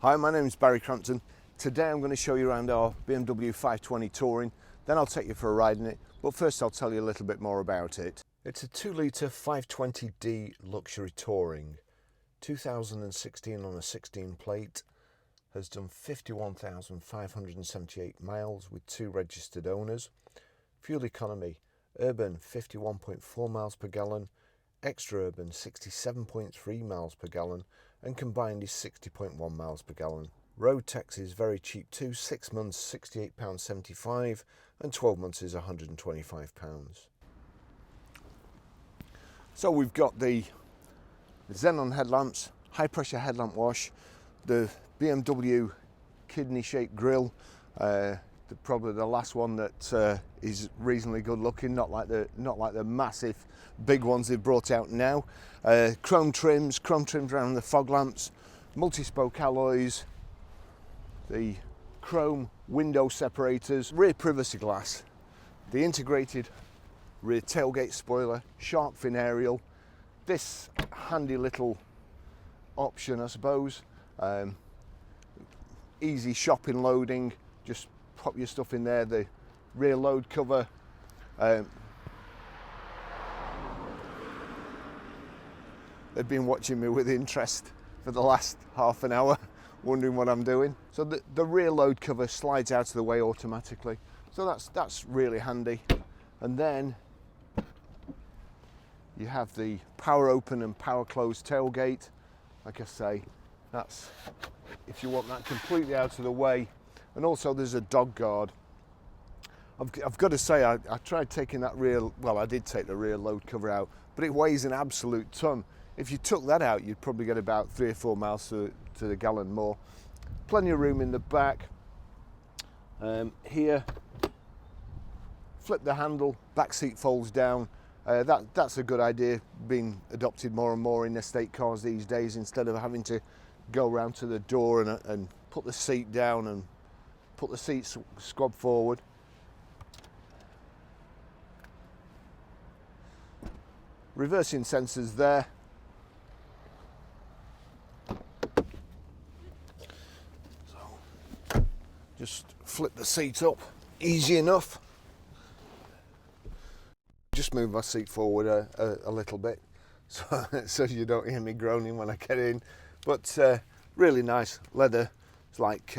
Hi, my name is Barry Crampton. Today I'm going to show you around our BMW 520 Touring, then I'll take you for a ride in it, but first I'll tell you a little bit more about it. It's a 2-litre 520D luxury touring, 2016 on a 16 plate, has done 51,578 miles with 2 registered owners. Fuel economy, urban 51.4 miles per gallon, extra urban 67.3 miles per gallon, and combined is 60.1 miles per gallon. Road tax is very cheap too, 6 months £68.75 and 12 months is £125. So we've got the xenon headlamps, high pressure headlamp wash, the BMW kidney shaped grille, probably the last one that is reasonably good looking, not like the massive big ones they've brought out now. Chrome trims around the fog lamps, multi-spoke alloys, the chrome window separators, rear privacy glass, the integrated rear tailgate spoiler, shark fin aerial, this handy little option I suppose, easy shopping loading, just pop your stuff in there, the rear load cover, they've been watching me with interest for the last half an hour, wondering what I'm doing. So the rear load cover slides out of the way automatically, so that's really handy. And then you have the power open and power close tailgate. Like I say, that's if you want that completely out of the way. And also there's a dog guard. I've got to say, I tried taking that rear, well I did take the rear load cover out, but it weighs an absolute ton. If you took that out, you'd probably get about 3 or 4 miles to the gallon more. Plenty of room in the back. Here, flip the handle, back seat folds down. That's a good idea, being adopted more and more in estate cars these days, instead of having to go around to the door and put the seat down and put the seat squab forward. Reversing sensors there. So just flip the seat up, easy enough. Just move my seat forward a little bit so you don't hear me groaning when I get in. But really nice leather, it's like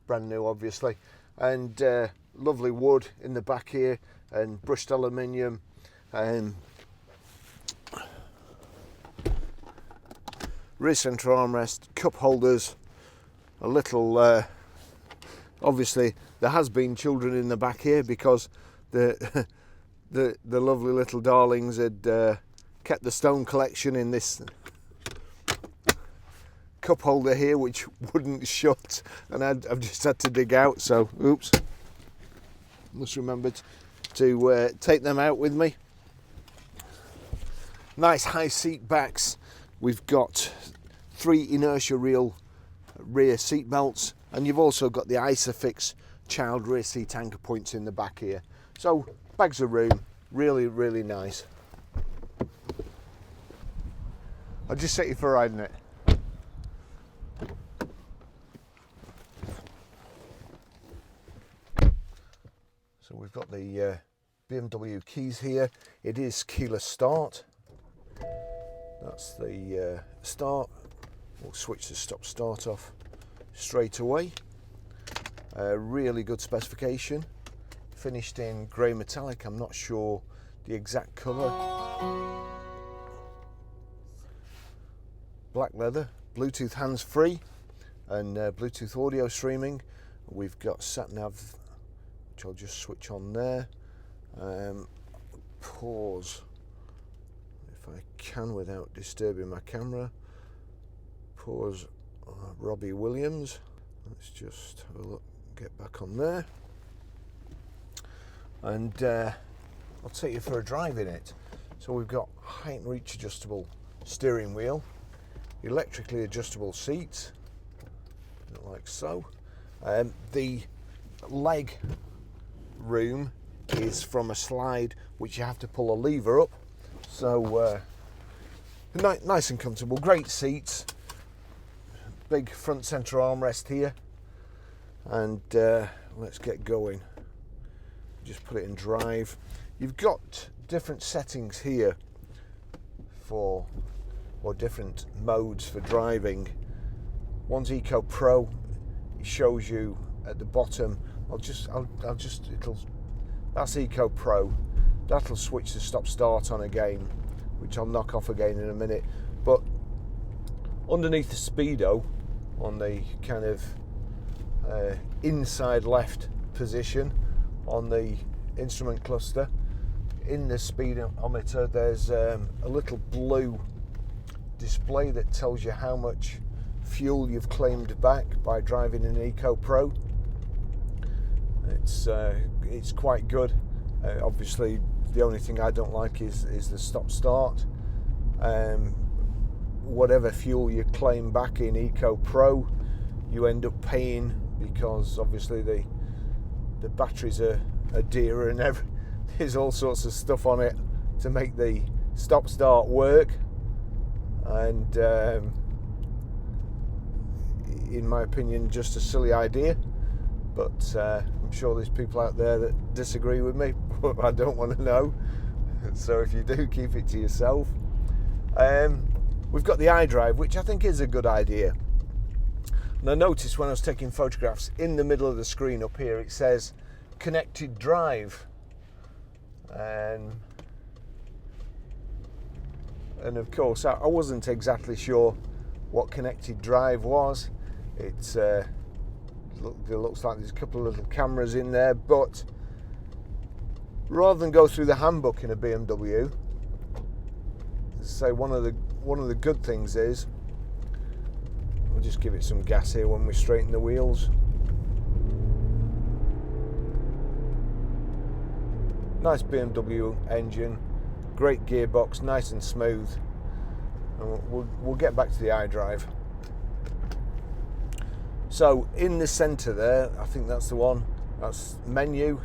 brand new obviously, and lovely wood in the back here and brushed aluminium, and rear centre armrest, cup holders, a little obviously there has been children in the back here because the lovely little darlings had kept the stone collection in this cup holder here, which wouldn't shut, and I've just had to dig out, so oops, must remember to take them out with me. Nice high seat backs. We've got 3 inertia rear seat belts, and you've also got the Isofix child rear seat anchor points in the back here, so bags of room, really nice. I'll just take you for a ride in it. So we've got the BMW keys here. It is keyless start. That's the start. We'll switch the stop start off straight away. Really good specification. Finished in grey metallic, I'm not sure the exact colour. Black leather, Bluetooth hands-free and Bluetooth audio streaming. We've got sat-nav, which I'll just switch on there. Pause, if I can without disturbing my camera. Pause Robbie Williams. Let's just have a look, get back on there. And I'll take you for a drive in it. So we've got height and reach adjustable steering wheel, electrically adjustable seats, like so. The leg room is from a slide which you have to pull a lever up, so nice and comfortable, great seats, big front center armrest here, and let's get going. Just put it in drive. You've got different settings here for, or different modes for driving. One's Eco Pro. It shows you at the bottom. That's Eco Pro. That'll switch the stop start on again, which I'll knock off again in a minute. But underneath the speedo, on the kind of inside left position on the instrument cluster, in the speedometer, there's a little blue display that tells you how much fuel you've claimed back by driving an Eco Pro. It's quite good. Obviously, the only thing I don't like is the stop start. Whatever fuel you claim back in Eco Pro, you end up paying, because obviously the batteries are dearer, and there's all sorts of stuff on it to make the stop start work. And in my opinion, just a silly idea. But I'm sure there's people out there that disagree with me, but I don't want to know. So if you do, keep it to yourself. We've got the Idrive, which I think is a good idea. And I noticed when I was taking photographs, in the middle of the screen up here, it says Connected Drive. And of course, I wasn't exactly sure what Connected Drive was. It looks like there's a couple of little cameras in there, but rather than go through the handbook in a BMW, so one of the good things is, we'll just give it some gas here when we straighten the wheels. Nice BMW engine, great gearbox, nice and smooth. And we'll get back to the Idrive. So in the center there, I think that's the one, that's menu,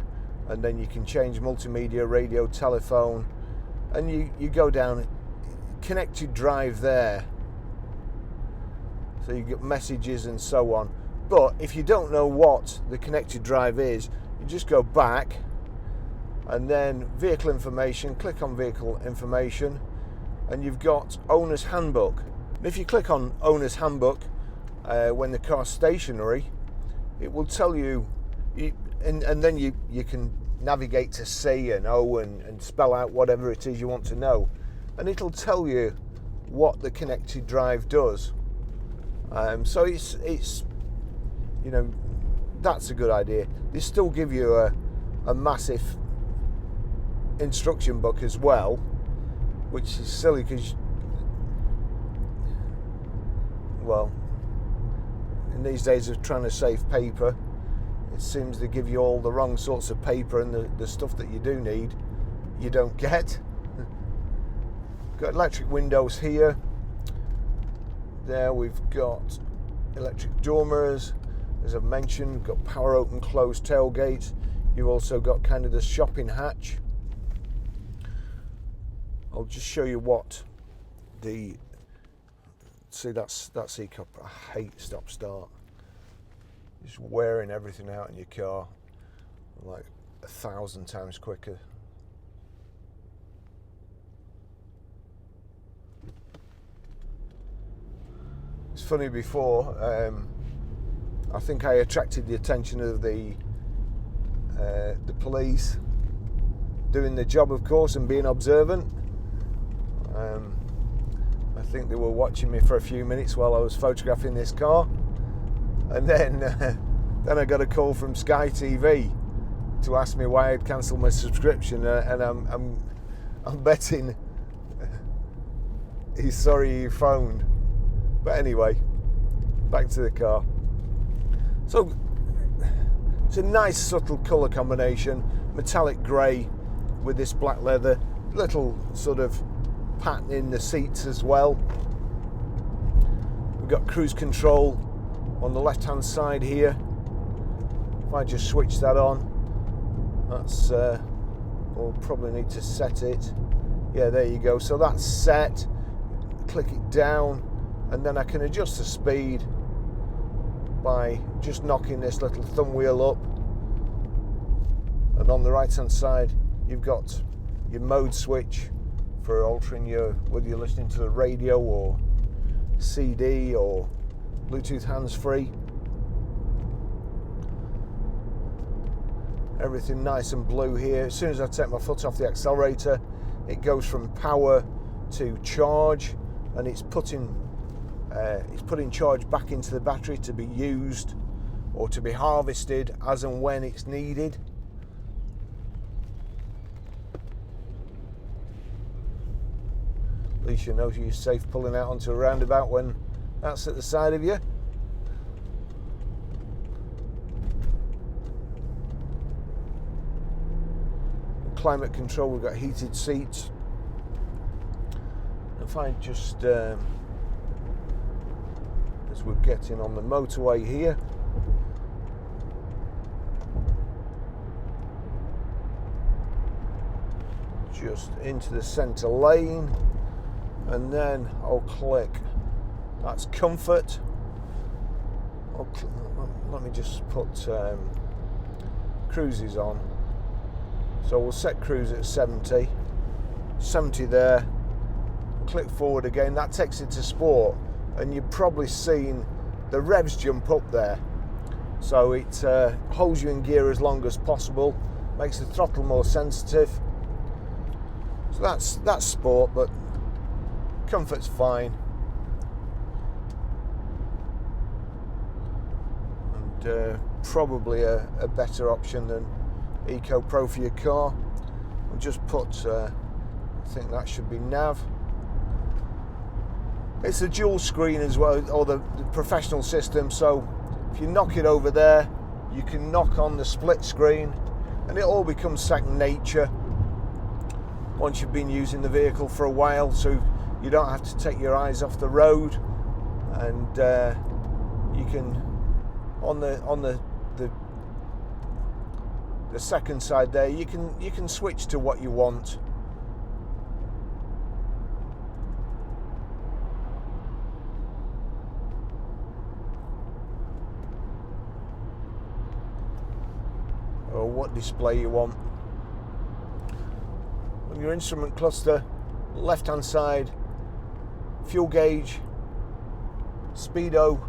and then you can change multimedia, radio, telephone, and you go down Connected Drive there, so you get messages and so on. But if you don't know what the Connected Drive is, you just go back and then vehicle information, click on vehicle information, and you've got Owner's Handbook. And if you click on Owner's Handbook, when the car's stationary, it will tell you, and then you can navigate to C and O and spell out whatever it is you want to know, and it'll tell you what the Connected Drive does. So it's you know, that's a good idea. They still give you a massive instruction book as well, which is silly because, well, in these days of trying to save paper, it seems they give you all the wrong sorts of paper, and the stuff that you do need, you don't get. Got electric windows here. There we've got electric door mirrors, as I've mentioned. We've got power open close tailgate. You've also got kind of the shopping hatch. I'll just show you what the, see, that's Eco. I hate stop start. Just wearing everything out in your car like 1,000 times quicker. It's funny, before I think I attracted the attention of the police doing their job, of course, and being observant. I think they were watching me for a few minutes while I was photographing this car, and then I got a call from Sky TV to ask me why I'd cancelled my subscription, and I'm betting he's sorry he phoned. But anyway, back to the car. So it's a nice subtle colour combination, metallic grey with this black leather, little sort of pattern in the seats as well. We've got cruise control on the left hand side here. If I just switch that on, that's we'll probably need to set it. Yeah, there you go. So that's set. Click it down, and then I can adjust the speed by just knocking this little thumb wheel up, and on the right hand side you've got your mode switch for altering whether you're listening to the radio or CD or Bluetooth hands-free. Everything nice and blue here. As soon as I take my foot off the accelerator, it goes from power to charge, and it's putting charge back into the battery to be used or to be harvested as and when it's needed. At least you know you're safe pulling out onto a roundabout when that's at the side of you. Climate control, we've got heated seats. If I just, as we're getting on the motorway here, just into the centre lane, and then I'll click. That's comfort. Let me just put cruises on. So we'll set cruise at 70 there, click forward again. That takes it to sport, and you've probably seen the revs jump up there. So it holds you in gear as long as possible, makes the throttle more sensitive. So that's sport, but comfort's fine. And probably a better option than Eco Pro for your car. I'll just put, I think that should be nav. It's a dual screen as well, or the professional system, so if you knock it over there, you can knock on the split screen, and it all becomes second nature once you've been using the vehicle for a while, so you don't have to take your eyes off the road. And you can, on the second side there, you can switch to what you want. Or what display you want. On your instrument cluster, left hand side, fuel gauge, speedo,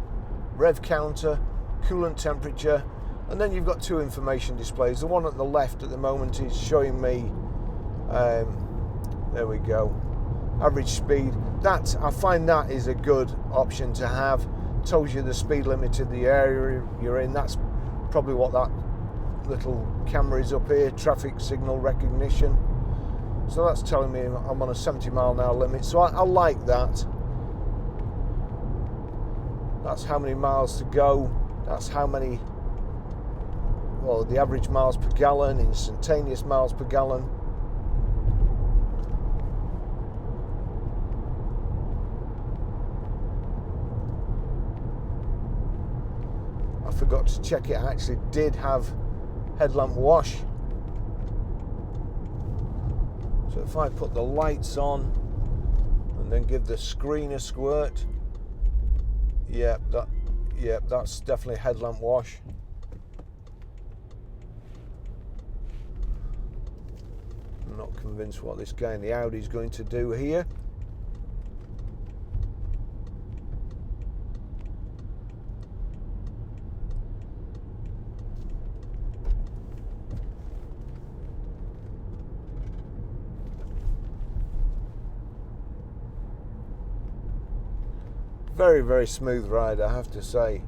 rev counter, coolant temperature, and then you've got two information displays. The one at the left at the moment is showing me, there we go, average speed. That, I find that is a good option to have. Tells you the speed limit of the area you're in. That's probably what that little camera is up here, traffic signal recognition. So that's telling me I'm on a 70 mile an hour limit. So I like that. That's how many miles to go. That's how many, well, the average miles per gallon, instantaneous miles per gallon. I forgot to check it. I actually did have headlamp wash. So if I put the lights on and then give the screen a squirt, that's definitely headlamp wash. I'm not convinced what this guy in the Audi is going to do here. Very, very smooth ride, I have to say.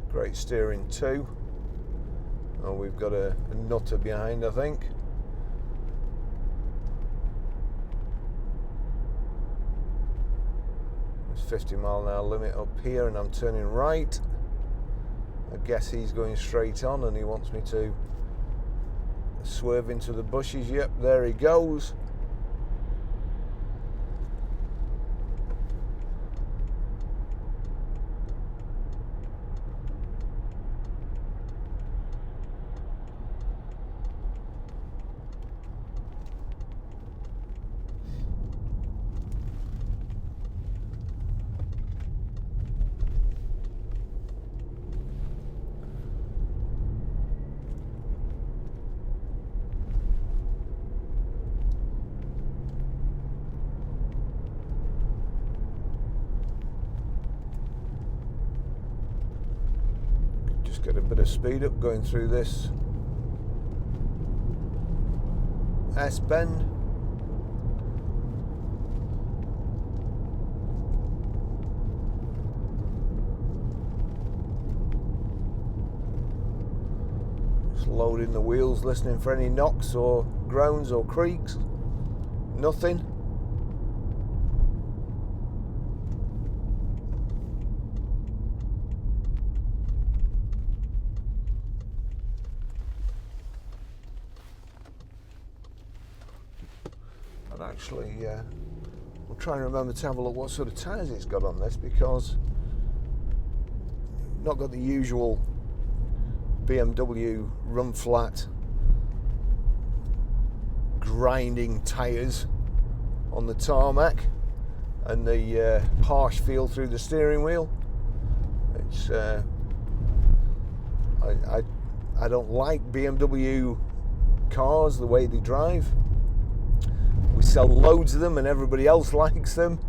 Great steering too. Oh, we've got a nutter behind, I think. There's 50 mile an hour limit up here, and I'm turning right. I guess he's going straight on and he wants me to swerve into the bushes. Yep, there he goes. Get a bit of speed up going through this S-bend. Just loading the wheels, listening for any knocks or groans or creaks. Nothing. And actually, I'm trying to remember to have a look what sort of tyres it's got on this, because not got the usual BMW run flat grinding tyres on the tarmac and the harsh feel through the steering wheel. It's I don't like BMW cars the way they drive. We sell loads of them and everybody else likes them.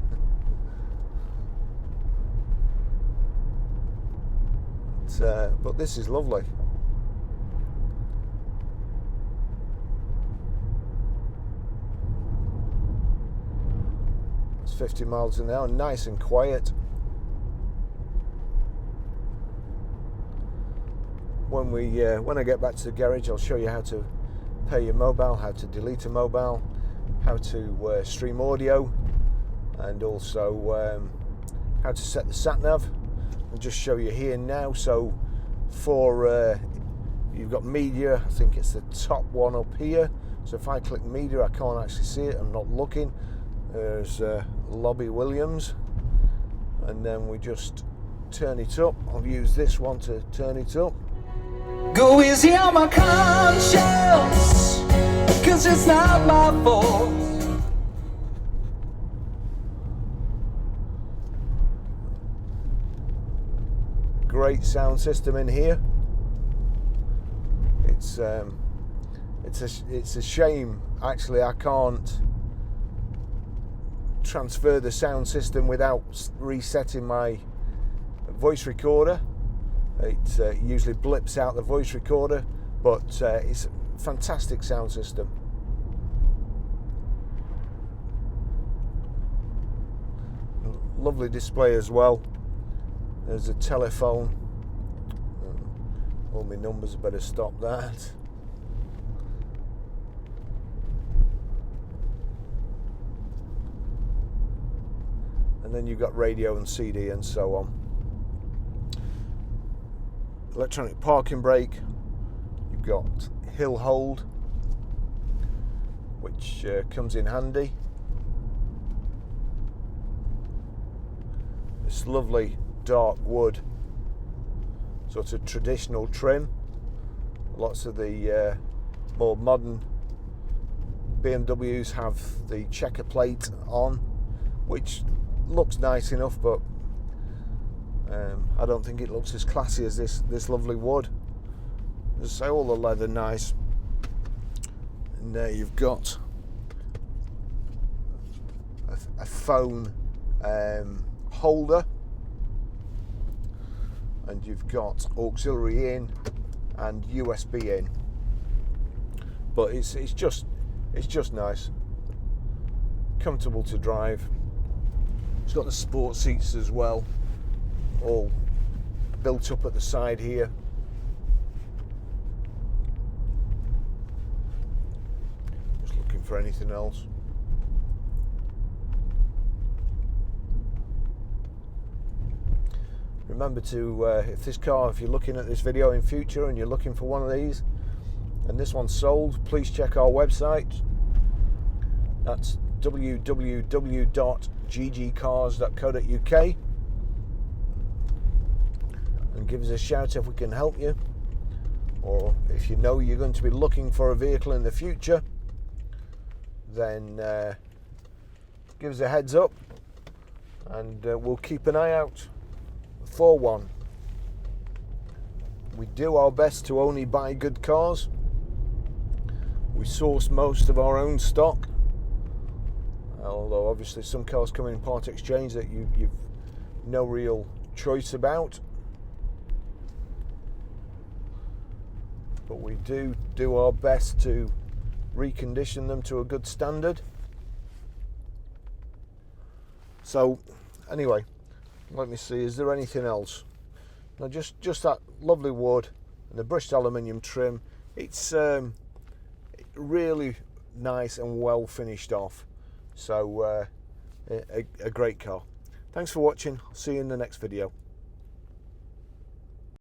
But this is lovely. It's 50 miles an hour, nice and quiet. When I get back to the garage, I'll show you how to pair your mobile, how to delete a mobile, how to stream audio, and also how to set the sat nav. I'll just show you here now. So for you've got media, I think it's the top one up here. So if I click media, I can't actually see it, I'm not looking. There's Lobby Williams, and then we just turn it up. I'll use this one to turn it up. Go easy on my conscience, 'cause it's not my fault. Great sound system in here. It's a shame actually I can't transfer the sound system without resetting my voice recorder. It usually blips out the voice recorder, but it's a fantastic sound system. Lovely display as well. There's a telephone. All my numbers, better stop that. And then you've got radio and CD and so on. Electronic parking brake. You've got hill hold, which comes in handy. This lovely dark wood, sort of traditional trim. Lots of the more modern BMWs have the checker plate on, which looks nice enough, but I don't think it looks as classy as this lovely wood. As I say, all the leather nice. And there you've got a phone holder, and you've got auxiliary in and USB in. But it's just nice, comfortable to drive. It's got the sport seats as well, all built up at the side here. Just looking for anything else. Remember to, if you're looking at this video in future and you're looking for one of these and this one's sold, please check our website. That's www.ggcars.co.uk, and give us a shout if we can help you, or if you know you're going to be looking for a vehicle in the future, then give us a heads up, and we'll keep an eye out for one. We do our best to only buy good cars. We source most of our own stock, although obviously some cars come in part exchange that you've no real choice about. but we do our best to recondition them to a good standard. So anyway, let me see, is there anything else? No, just that lovely wood and the brushed aluminium trim. It's really nice and well finished off. So a great car. Thanks for watching. I'll see you in the next video.